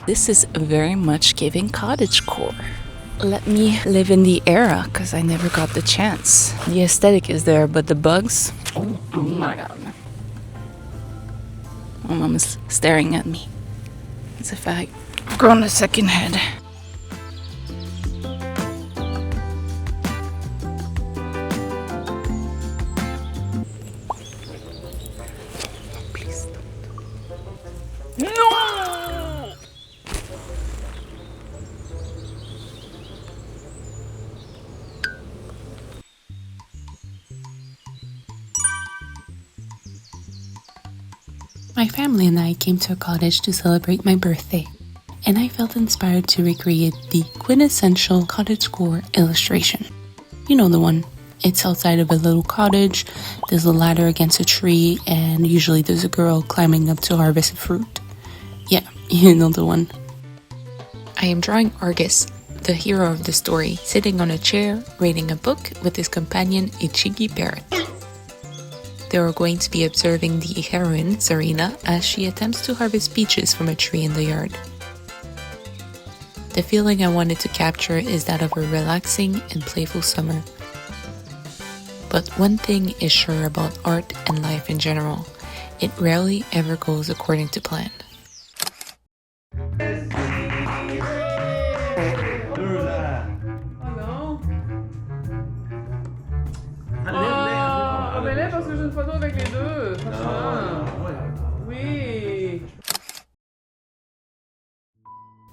This is very much giving cottagecore. Let me live in the era, because I never got the chance. The aesthetic is there, but the bugs, oh my god. My mom is staring at me as if I've grown a second head. Please don't. No! My family and I came to a cottage to celebrate my birthday, and I felt inspired to recreate the quintessential cottagecore illustration. You know the one. It's outside of a little cottage, there's a ladder against a tree, and usually there's a girl climbing up to harvest fruit. Yeah, you know the one. I am drawing Argus, the hero of the story, sitting on a chair, reading a book with his companion, a cheeky parrot. They are going to be observing the heroine, Serena, as she attempts to harvest peaches from a tree in the yard. The feeling I wanted to capture is that of a relaxing and playful summer. But one thing is sure about art and life in general, it rarely ever goes according to plan. Mais là, parce que j'ai une photo avec les deux, franchement. Oui.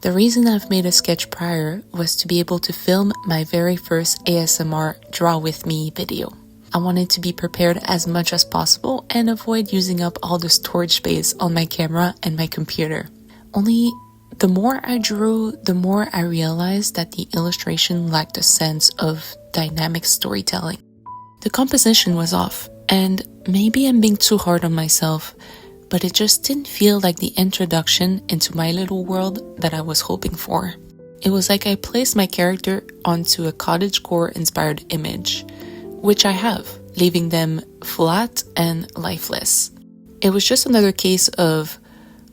The reason I've made a sketch prior was to be able to film my very first ASMR Draw With Me video. I wanted to be prepared as much as possible and avoid using up all the storage space on my camera and my computer. Only the more I drew, the more I realized that the illustration lacked a sense of dynamic storytelling. The composition was off, and maybe I'm being too hard on myself, but it just didn't feel like the introduction into my little world that I was hoping for. It was like I placed my character onto a cottagecore inspired image, which I have, leaving them flat and lifeless. It was just another case of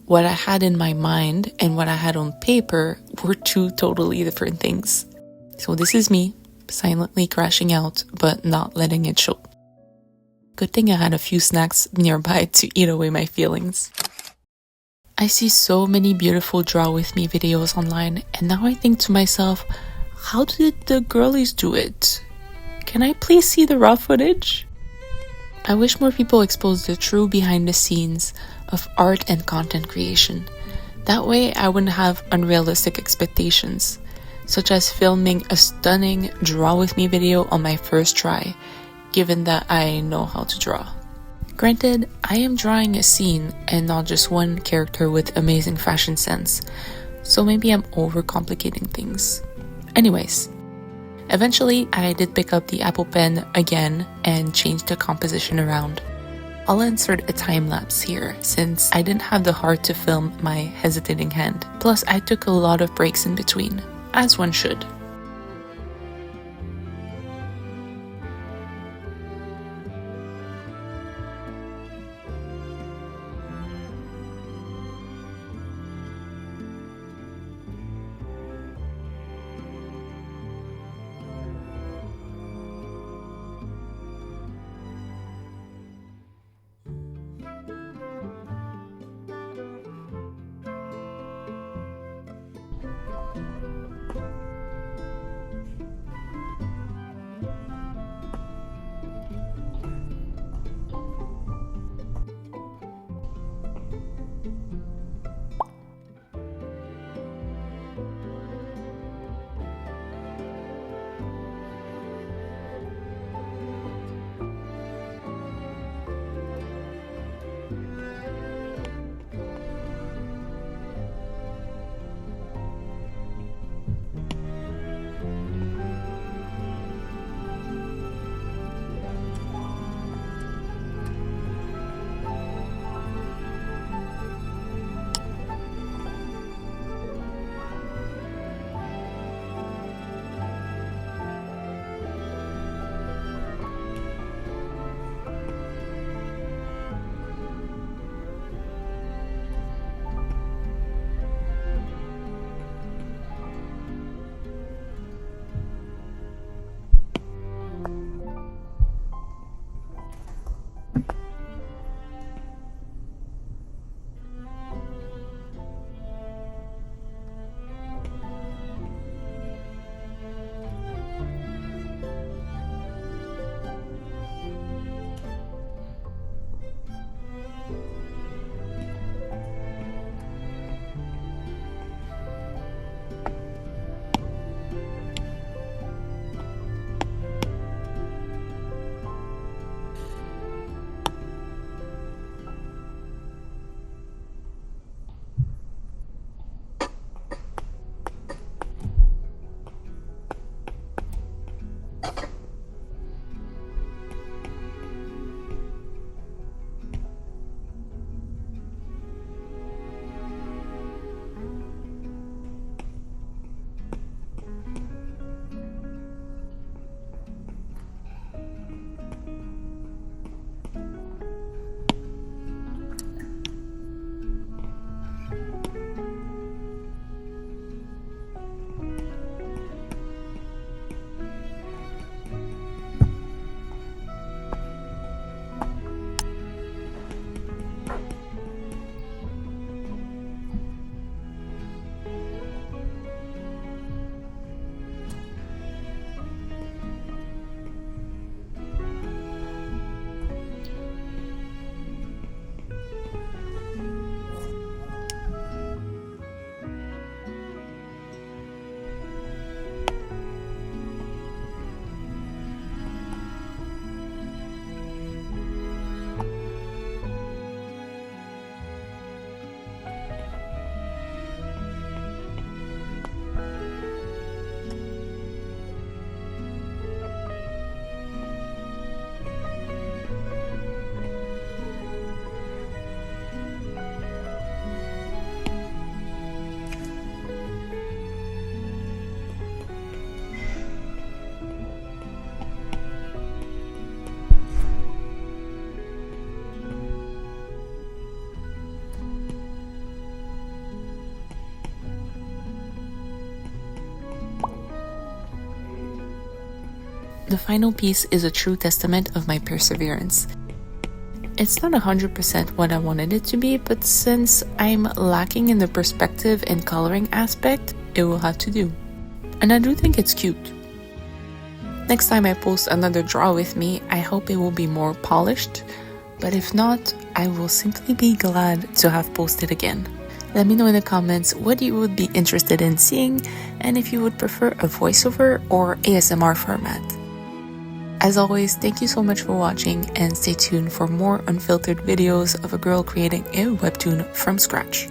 what I had in my mind and what I had on paper were two totally different things. So this is me, silently crashing out, but not letting it show. Good thing I had a few snacks nearby to eat away my feelings. I see so many beautiful Draw With Me videos online, and now I think to myself, how did the girlies do it? Can I please see the raw footage? I wish more people exposed the true behind the scenes of art and content creation. That way I wouldn't have unrealistic expectations, such as filming a stunning Draw With Me video on my first try, given that I know how to draw. Granted, I am drawing a scene and not just one character with amazing fashion sense, so maybe I'm overcomplicating things. Anyways, eventually I did pick up the Apple Pen again and change the composition around. I'll insert a time lapse here since I didn't have the heart to film my hesitating hand. Plus, I took a lot of breaks in between, as one should. The final piece is a true testament of my perseverance. It's not 100% what I wanted it to be, but since I'm lacking in the perspective and coloring aspect, it will have to do. And I do think it's cute. Next time I post another draw with me, I hope it will be more polished, but if not, I will simply be glad to have posted again. Let me know in the comments what you would be interested in seeing and if you would prefer a voiceover or ASMR format. As always, thank you so much for watching and stay tuned for more unfiltered videos of a girl creating a webtoon from scratch.